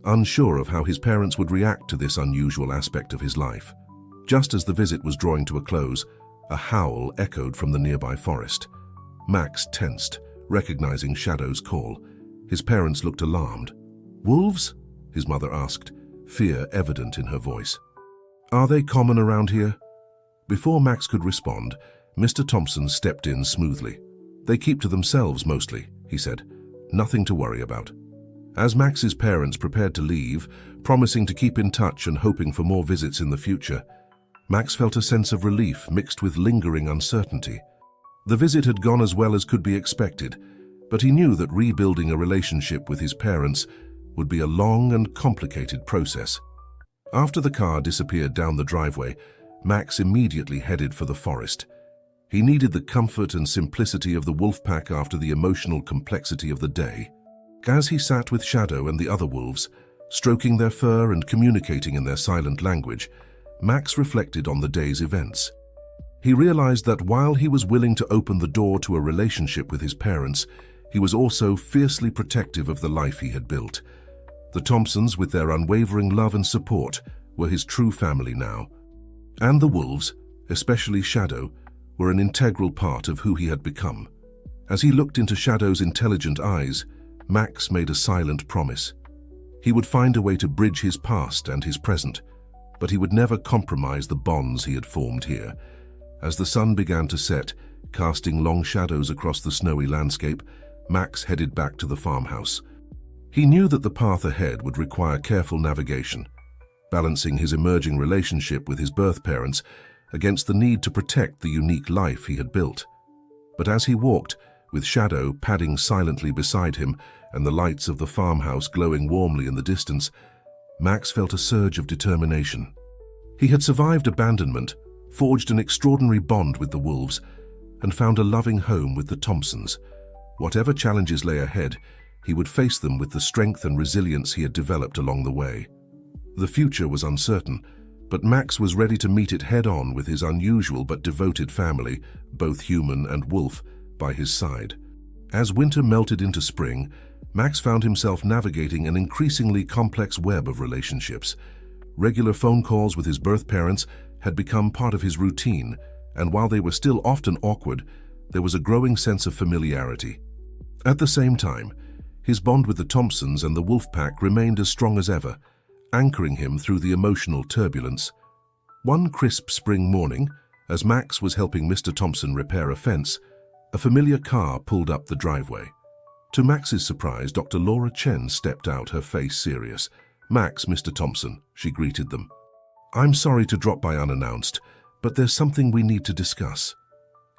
unsure of how his parents would react to this unusual aspect of his life. Just as the visit was drawing to a close, a howl echoed from the nearby forest. Max tensed, recognizing Shadow's call. His parents looked alarmed. "Wolves?" his mother asked, fear evident in her voice. "Are they common around here?" Before Max could respond, Mr. Thompson stepped in smoothly. "They keep to themselves mostly," he said. "Nothing to worry about." As Max's parents prepared to leave, promising to keep in touch and hoping for more visits in the future, Max felt a sense of relief mixed with lingering uncertainty. The visit had gone as well as could be expected, but he knew that rebuilding a relationship with his parents would be a long and complicated process. After the car disappeared down the driveway, Max immediately headed for the forest. He needed the comfort and simplicity of the wolf pack after the emotional complexity of the day. As he sat with Shadow and the other wolves, stroking their fur and communicating in their silent language, Max reflected on the day's events. He realized that while he was willing to open the door to a relationship with his parents, he was also fiercely protective of the life he had built. The Thompsons, with their unwavering love and support, were his true family now. And the wolves, especially Shadow, were an integral part of who he had become. As he looked into Shadow's intelligent eyes, Max made a silent promise. He would find a way to bridge his past and his present, but he would never compromise the bonds he had formed here. As the sun began to set, casting long shadows across the snowy landscape, Max headed back to the farmhouse. He knew that the path ahead would require careful navigation, balancing his emerging relationship with his birth parents against the need to protect the unique life he had built. But as he walked, with Shadow padding silently beside him and the lights of the farmhouse glowing warmly in the distance, Max felt a surge of determination. He had survived abandonment, forged an extraordinary bond with the wolves, and found a loving home with the Thompsons. Whatever challenges lay ahead, he would face them with the strength and resilience he had developed along the way. The future was uncertain, but Max was ready to meet it head-on with his unusual but devoted family, both human and wolf, by his side. As winter melted into spring, Max found himself navigating an increasingly complex web of relationships. Regular phone calls with his birth parents had become part of his routine, and while they were still often awkward, there was a growing sense of familiarity. At the same time, his bond with the Thompsons and the wolf pack remained as strong as ever, anchoring him through the emotional turbulence. One crisp spring morning, as Max was helping Mr. Thompson repair a fence, a familiar car pulled up the driveway. To Max's surprise, Dr. Laura Chen stepped out, her face serious. "Max, Mr. Thompson," she greeted them. "I'm sorry to drop by unannounced, but there's something we need to discuss."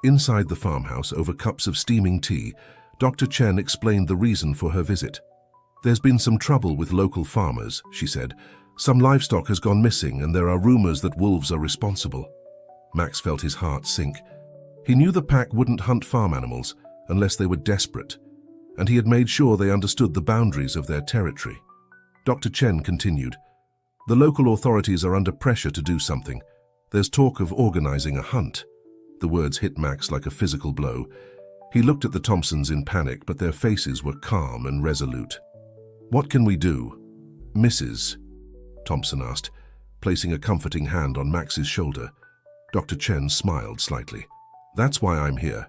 Inside the farmhouse, over cups of steaming tea, Dr. Chen explained the reason for her visit. "There's been some trouble with local farmers," she said. "Some livestock has gone missing and there are rumors that wolves are responsible." Max felt his heart sink. He knew the pack wouldn't hunt farm animals unless they were desperate, and he had made sure they understood the boundaries of their territory. Dr. Chen continued, "The local authorities are under pressure to do something. There's talk of organizing a hunt." The words hit Max like a physical blow. He looked at the Thompsons in panic, but their faces were calm and resolute. "What can we do, Mrs.?" Thompson asked, placing a comforting hand on Max's shoulder. Dr. Chen smiled slightly. "That's why I'm here.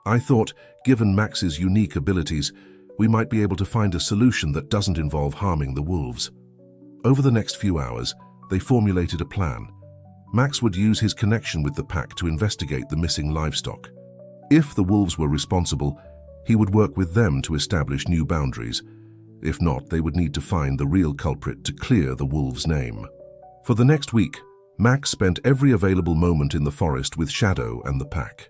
I thought, given Max's unique abilities, we might be able to find a solution that doesn't involve harming the wolves." Over the next few hours, they formulated a plan. Max would use his connection with the pack to investigate the missing livestock. If the wolves were responsible, he would work with them to establish new boundaries. If not, they would need to find the real culprit to clear the wolves' name. For the next week, Max spent every available moment in the forest with Shadow and the pack.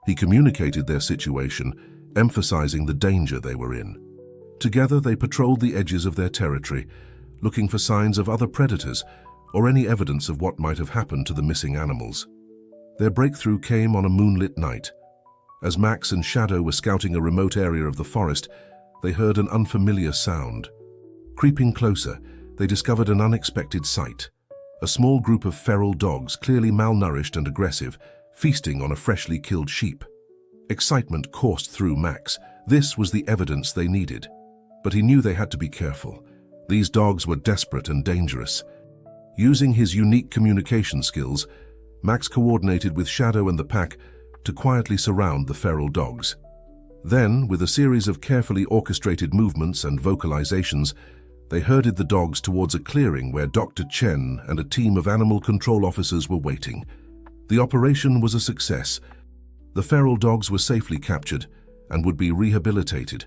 He communicated their situation, emphasizing the danger they were in. Together, they patrolled the edges of their territory, looking for signs of other predators or any evidence of what might have happened to the missing animals. Their breakthrough came on a moonlit night. As Max and Shadow were scouting a remote area of the forest, they heard an unfamiliar sound. Creeping closer, they discovered an unexpected sight. A small group of feral dogs, clearly malnourished and aggressive, feasting on a freshly killed sheep. Excitement coursed through Max. This was the evidence they needed. But he knew they had to be careful. These dogs were desperate and dangerous. Using his unique communication skills, Max coordinated with Shadow and the pack to quietly surround the feral dogs. Then, with a series of carefully orchestrated movements and vocalizations, they herded the dogs towards a clearing where Dr. Chen and a team of animal control officers were waiting. The operation was a success. The feral dogs were safely captured and would be rehabilitated.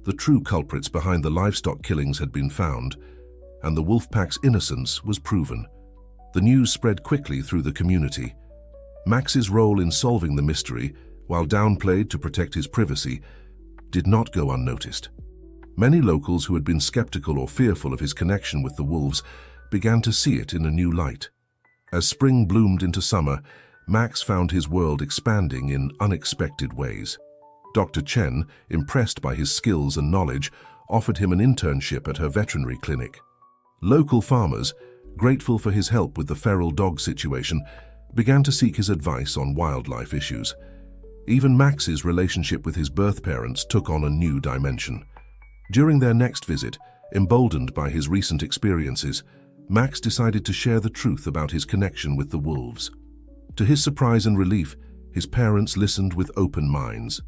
The true culprits behind the livestock killings had been found, and the wolf pack's innocence was proven. The news spread quickly through the community. Max's role in solving the mystery, while downplayed to protect his privacy, did not go unnoticed. Many locals who had been skeptical or fearful of his connection with the wolves began to see it in a new light. As spring bloomed into summer, Max found his world expanding in unexpected ways. Dr. Chen, impressed by his skills and knowledge, offered him an internship at her veterinary clinic. Local farmers, grateful for his help with the feral dog situation, began to seek his advice on wildlife issues. Even Max's relationship with his birth parents took on a new dimension. During their next visit, emboldened by his recent experiences, Max decided to share the truth about his connection with the wolves. To his surprise and relief, his parents listened with open minds.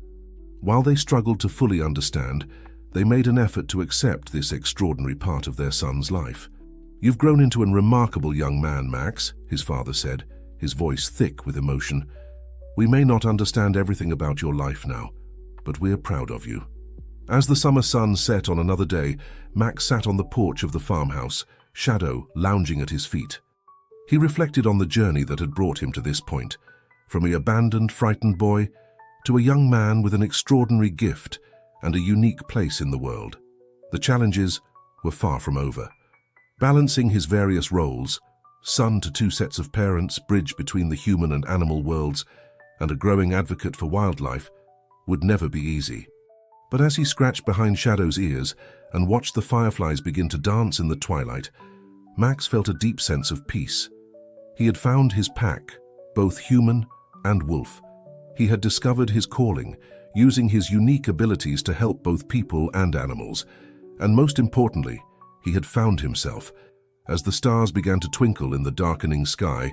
While they struggled to fully understand, they made an effort to accept this extraordinary part of their son's life. "You've grown into a remarkable young man, Max," his father said, his voice thick with emotion. "We may not understand everything about your life now, but we're proud of you." As the summer sun set on another day, Max sat on the porch of the farmhouse, Shadow lounging at his feet. He reflected on the journey that had brought him to this point, from an abandoned, frightened boy to a young man with an extraordinary gift and a unique place in the world. The challenges were far from over. Balancing his various roles, son to two sets of parents, bridge between the human and animal worlds, and a growing advocate for wildlife, would never be easy. But as he scratched behind Shadow's ears and watched the fireflies begin to dance in the twilight, Max felt a deep sense of peace. He had found his pack, both human and wolf. He had discovered his calling, using his unique abilities to help both people and animals. And most importantly, he had found himself. As the stars began to twinkle in the darkening sky,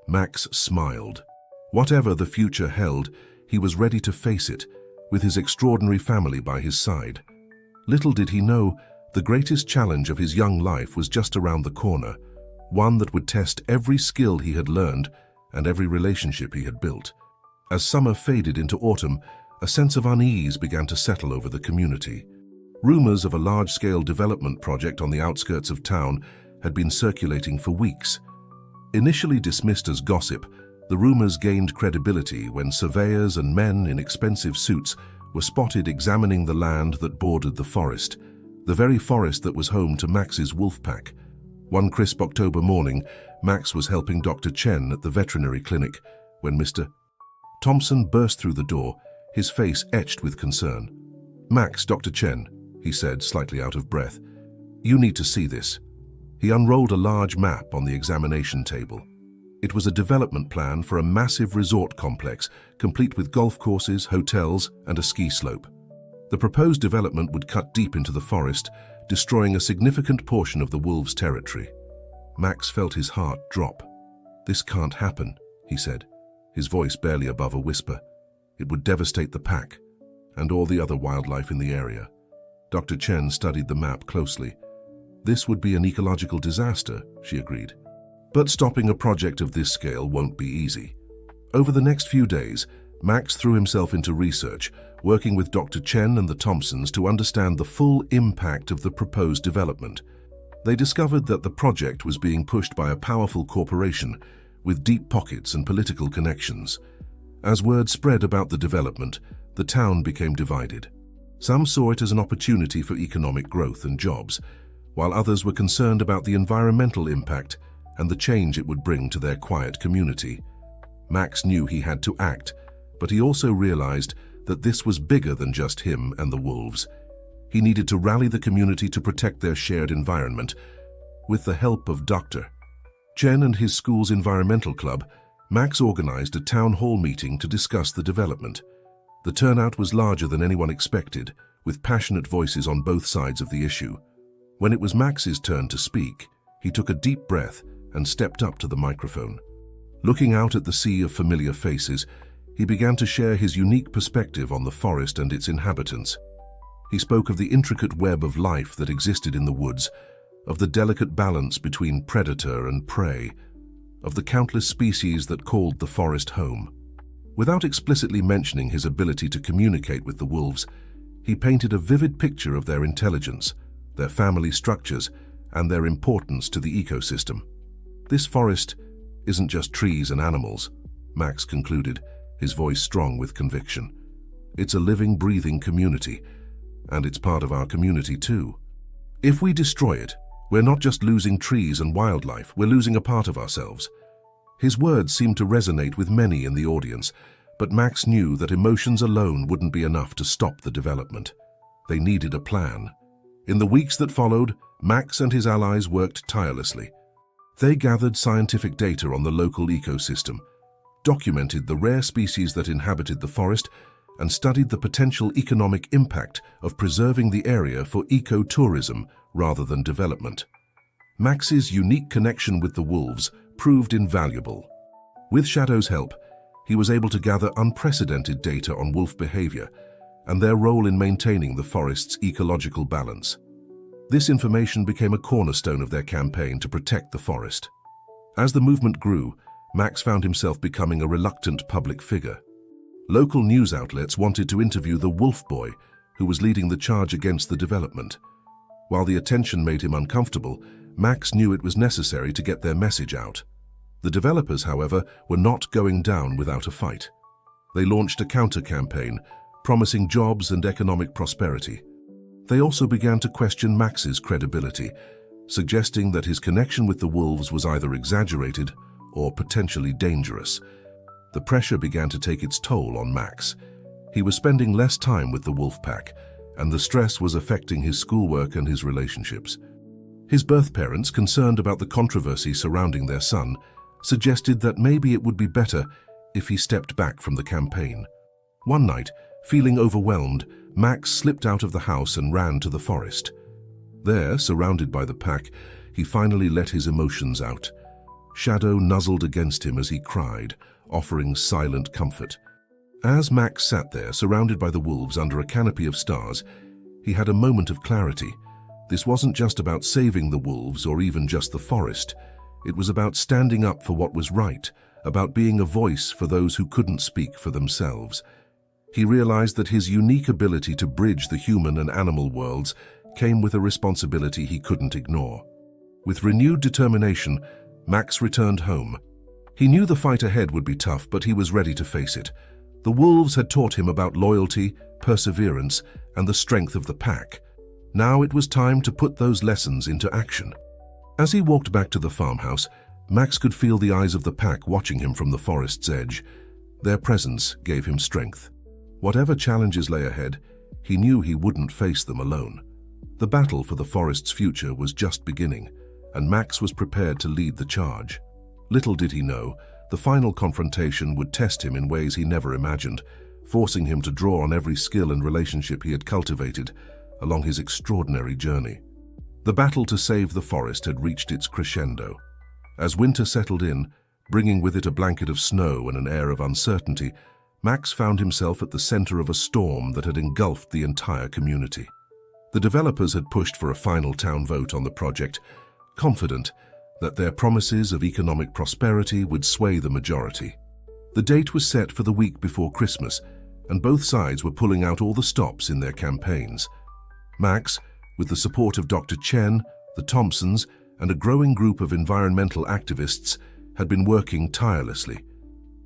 Max smiled. Whatever the future held, he was ready to face it, with his extraordinary family by his side. Little did he know, the greatest challenge of his young life was just around the corner, one that would test every skill he had learned and every relationship he had built. As summer faded into autumn, a sense of unease began to settle over the community. Rumors of a large-scale development project on the outskirts of town had been circulating for weeks. Initially dismissed as gossip, the rumors gained credibility when surveyors and men in expensive suits were spotted examining the land that bordered the forest, the very forest that was home to Max's wolf pack. One crisp October morning, Max was helping Dr. Chen at the veterinary clinic when Mr. Thompson burst through the door, his face etched with concern. "Max, Dr. Chen," he said, slightly out of breath. "You need to see this." He unrolled a large map on the examination table. It was a development plan for a massive resort complex, complete with golf courses, hotels, and a ski slope. The proposed development would cut deep into the forest, destroying a significant portion of the wolves' territory. Max felt his heart drop. "This can't happen," he said, his voice barely above a whisper. "It would devastate the pack and all the other wildlife in the area." Dr. Chen studied the map closely. "This would be an ecological disaster," she agreed. "But stopping a project of this scale won't be easy." Over the next few days, Max threw himself into research, working with Dr. Chen and the Thompsons to understand the full impact of the proposed development. They discovered that the project was being pushed by a powerful corporation with deep pockets and political connections. As word spread about the development, the town became divided. Some saw it as an opportunity for economic growth and jobs, while others were concerned about the environmental impact and the change it would bring to their quiet community. Max knew he had to act, but he also realized that this was bigger than just him and the wolves. He needed to rally the community to protect their shared environment. With the help of Dr. Chen and his school's environmental club, Max organized a town hall meeting to discuss the development. The turnout was larger than anyone expected, with passionate voices on both sides of the issue. When it was Max's turn to speak, he took a deep breath and stepped up to the microphone. Looking out at the sea of familiar faces, he began to share his unique perspective on the forest and its inhabitants. He spoke of the intricate web of life that existed in the woods, of the delicate balance between predator and prey, of the countless species that called the forest home. Without explicitly mentioning his ability to communicate with the wolves, he painted a vivid picture of their intelligence, their family structures, and their importance to the ecosystem. This forest isn't just trees and animals, Max concluded, his voice strong with conviction. It's a living, breathing community, and it's part of our community too. If we destroy it, we're not just losing trees and wildlife, we're losing a part of ourselves. His words seemed to resonate with many in the audience, but Max knew that emotions alone wouldn't be enough to stop the development. They needed a plan. In the weeks that followed, Max and his allies worked tirelessly. They gathered scientific data on the local ecosystem, documented the rare species that inhabited the forest, and studied the potential economic impact of preserving the area for ecotourism rather than development. Max's unique connection with the wolves proved invaluable. With Shadow's help, he was able to gather unprecedented data on wolf behavior and their role in maintaining the forest's ecological balance. This information became a cornerstone of their campaign to protect the forest. As the movement grew, Max found himself becoming a reluctant public figure. Local news outlets wanted to interview the wolf boy who was leading the charge against the development. While the attention made him uncomfortable, Max knew it was necessary to get their message out. The developers, however, were not going down without a fight. They launched a counter-campaign, promising jobs and economic prosperity. They also began to question Max's credibility, suggesting that his connection with the wolves was either exaggerated or potentially dangerous. The pressure began to take its toll on Max. He was spending less time with the wolf pack, and the stress was affecting his schoolwork and his relationships. His birth parents, concerned about the controversy surrounding their son, suggested that maybe it would be better if he stepped back from the campaign. One night, feeling overwhelmed, Max slipped out of the house and ran to the forest. There, surrounded by the pack, he finally let his emotions out. Shadow nuzzled against him as he cried, offering silent comfort. As Max sat there, surrounded by the wolves under a canopy of stars, he had a moment of clarity. This wasn't just about saving the wolves or even just the forest. It was about standing up for what was right, about being a voice for those who couldn't speak for themselves. He realized that his unique ability to bridge the human and animal worlds came with a responsibility he couldn't ignore. With renewed determination, Max returned home. He knew the fight ahead would be tough, but he was ready to face it. The wolves had taught him about loyalty, perseverance, and the strength of the pack. Now it was time to put those lessons into action. As he walked back to the farmhouse, Max could feel the eyes of the pack watching him from the forest's edge. Their presence gave him strength. Whatever challenges lay ahead, he knew he wouldn't face them alone. The battle for the forest's future was just beginning, and Max was prepared to lead the charge. Little did he know, the final confrontation would test him in ways he never imagined, forcing him to draw on every skill and relationship he had cultivated along his extraordinary journey. The battle to save the forest had reached its crescendo. As winter settled in, bringing with it a blanket of snow and an air of uncertainty, Max found himself at the center of a storm that had engulfed the entire community. The developers had pushed for a final town vote on the project, confident that their promises of economic prosperity would sway the majority. The date was set for the week before Christmas, and both sides were pulling out all the stops in their campaigns. Max, with the support of Dr. Chen, the Thompsons, and a growing group of environmental activists, had been working tirelessly.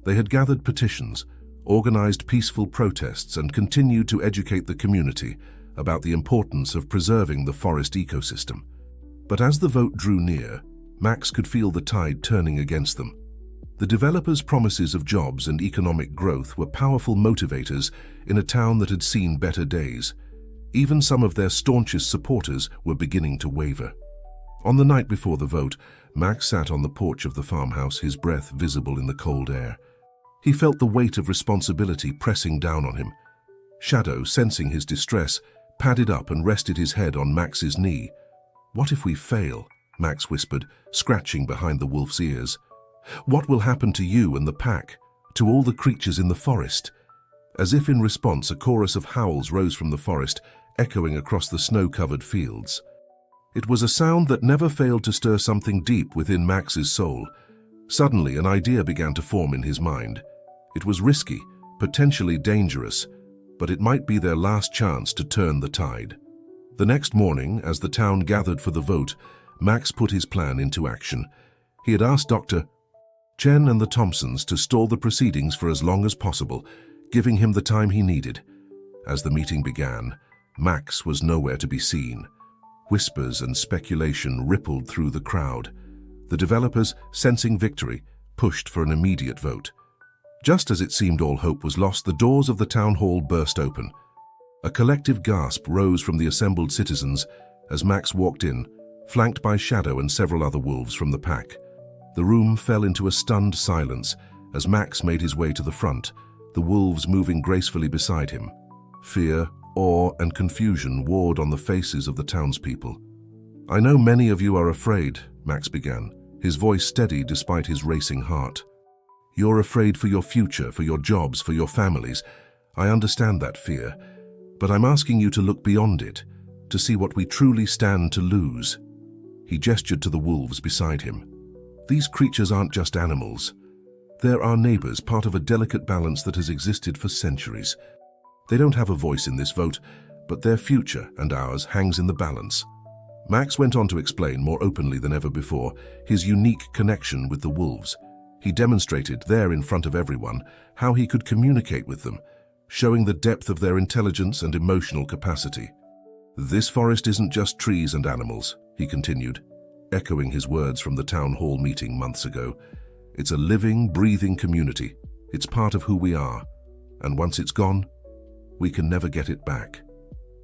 They had gathered petitions, organized peaceful protests, and continued to educate the community about the importance of preserving the forest ecosystem. But as the vote drew near, Max could feel the tide turning against them. The developers' promises of jobs and economic growth were powerful motivators in a town that had seen better days. Even some of their staunchest supporters were beginning to waver. On the night before the vote, Max sat on the porch of the farmhouse, his breath visible in the cold air. He felt the weight of responsibility pressing down on him. Shadow, sensing his distress, padded up and rested his head on Max's knee. "What if we fail?" Max whispered, scratching behind the wolf's ears. "What will happen to you and the pack, to all the creatures in the forest?" As if in response, a chorus of howls rose from the forest, echoing across the snow-covered fields. It was a sound that never failed to stir something deep within Max's soul. Suddenly, an idea began to form in his mind. It was risky, potentially dangerous, but it might be their last chance to turn the tide. The next morning, as the town gathered for the vote, Max put his plan into action. He had asked Dr. Chen and the Thompsons to stall the proceedings for as long as possible, giving him the time he needed. As the meeting began, Max was nowhere to be seen. Whispers and speculation rippled through the crowd. The developers, sensing victory, pushed for an immediate vote. Just as it seemed all hope was lost, the doors of the town hall burst open. A collective gasp rose from the assembled citizens as Max walked in, flanked by Shadow and several other wolves from the pack. The room fell into a stunned silence as Max made his way to the front, the wolves moving gracefully beside him. Fear, awe, and confusion warred on the faces of the townspeople. "I know many of you are afraid," Max began, his voice steady despite his racing heart. "You're afraid for your future, for your jobs, for your families. I understand that fear, but I'm asking you to look beyond it, to see what we truly stand to lose." He gestured to the wolves beside him. "These creatures aren't just animals. They're our neighbors, part of a delicate balance that has existed for centuries. They don't have a voice in this vote, but their future and ours hangs in the balance." Max went on to explain more openly than ever before his unique connection with the wolves. He demonstrated there in front of everyone how he could communicate with them, showing the depth of their intelligence and emotional capacity. "This forest isn't just trees and animals," he continued, echoing his words from the town hall meeting months ago. "It's a living, breathing community. It's part of who we are. And once it's gone, we can never get it back."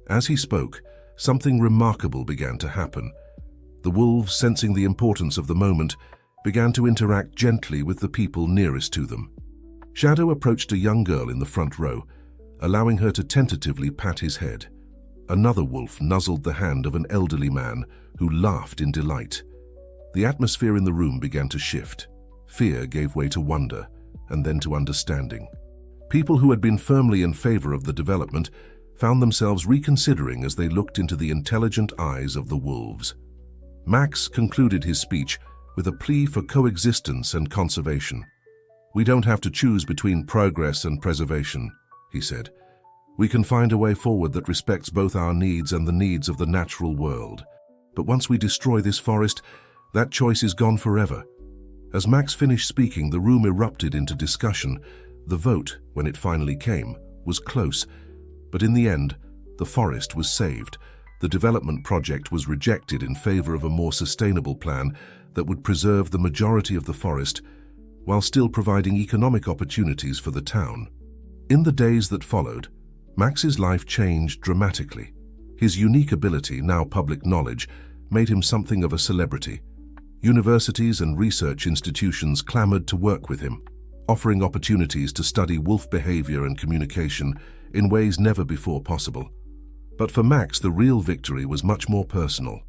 As he spoke, something remarkable began to happen. The wolves, sensing the importance of the moment, began to interact gently with the people nearest to them. Shadow approached a young girl in the front row, allowing her to tentatively pat his head. Another wolf nuzzled the hand of an elderly man who laughed in delight. The atmosphere in the room began to shift. Fear gave way to wonder, and then to understanding. People who had been firmly in favor of the development found themselves reconsidering as they looked into the intelligent eyes of the wolves. Max concluded his speech with a plea for coexistence and conservation. "We don't have to choose between progress and preservation," he said. "We can find a way forward that respects both our needs and the needs of the natural world. But once we destroy this forest, that choice is gone forever." As Max finished speaking, the room erupted into discussion. The vote, when it finally came, was close, but in the end, the forest was saved. The development project was rejected in favor of a more sustainable plan that would preserve the majority of the forest while still providing economic opportunities for the town. In the days that followed, Max's life changed dramatically. His unique ability, now public knowledge, made him something of a celebrity. Universities and research institutions clamored to work with him, offering opportunities to study wolf behavior and communication in ways never before possible. But for Max, the real victory was much more personal.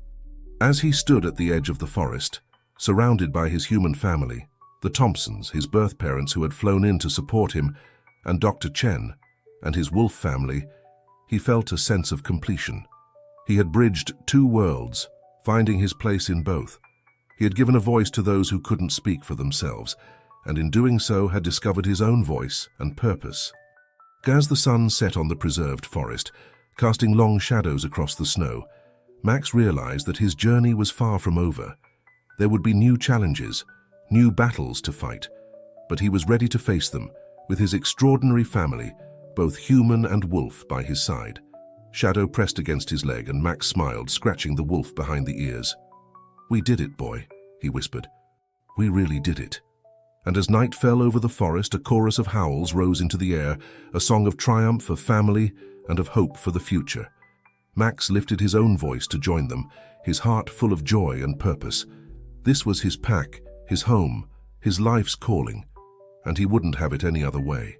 As he stood at the edge of the forest, surrounded by his human family, the Thompsons, his birth parents who had flown in to support him, and Dr. Chen and his wolf family, he felt a sense of completion. He had bridged two worlds, finding his place in both. He had given a voice to those who couldn't speak for themselves, and in doing so had discovered his own voice and purpose. As the sun set on the preserved forest, casting long shadows across the snow, Max realized that his journey was far from over. There would be new challenges, new battles to fight, but he was ready to face them, with his extraordinary family, both human and wolf, by his side. Shadow pressed against his leg and Max smiled, scratching the wolf behind the ears. "We did it, boy," he whispered. "We really did it." And as night fell over the forest, a chorus of howls rose into the air, a song of triumph, of family, and of hope for the future. Max lifted his own voice to join them, his heart full of joy and purpose. This was his pack, his home, his life's calling, and he wouldn't have it any other way.